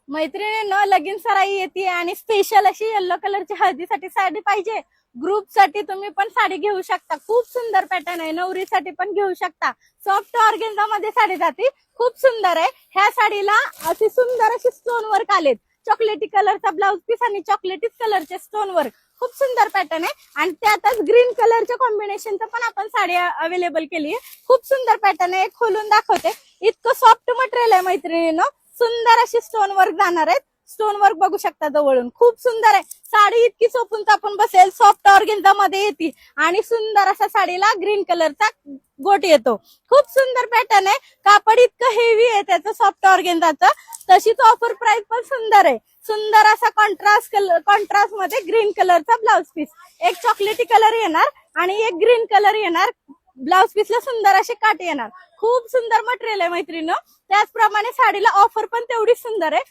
मैत्रिणींनो, लगीन सराई येते आणि स्पेशल अशी येल्लो कलरची हळदीसाठी साडी पाहिजे. ग्रुप साठी तुम्ही पण साडी घेऊ शकता. खूप सुंदर पॅटर्न आहे. नवरीसाठी पण घेऊ शकता. सॉफ्ट ऑर्गेन्झा मध्ये साडी जाते. खूप सुंदर आहे. ह्या साडीला असे सुंदर असे स्टोन वर्क आलेत. चॉकलेटी कलरचा ब्लाउज पीस आणि चॉकलेटी कलरचे स्टोन वर्क. खूप सुंदर पॅटर्न आहे आणि त्यातच ग्रीन कलरच्या कॉम्बिनेशनचं पण आपण साडी अवेलेबल केली आहे. खूप सुंदर पॅटर्न आहे. खोलून दाखवते. इतकं सॉफ्ट मटेरियल आहे मैत्रिणींनो. सुंदर अशी स्टोन वर्क जाणार आहेत. स्टोन वर्क बघू शकता जवळून. खूप सुंदर आहे. साडी इतकी चोपून चापून बसेल. सॉफ्ट ऑर्गेन्झा मध्ये येते आणि सुंदर असा साडीला ग्रीन कलरचा गोट येतो. खूप सुंदर पॅटर्न आहे. कापड इतकं हेवी आहे त्याचं सॉफ्ट ऑर्गेन्झाचं. तशीच ऑफर प्राइस पण सुंदर आहे. सुंदर असा कॉन्ट्रास्ट मध्ये ग्रीन कलरचा ब्लाउज पीस. एक चॉकलेटी कलर येणार आणि एक ग्रीन कलर येणार. ब्लाउज पीसला सुंदर असे काटे येणार. खूप सुंदर मटेरियल आहे मैत्रिणी. त्याचप्रमाणे साडीला ऑफर पण तेवढी सुंदर आहे.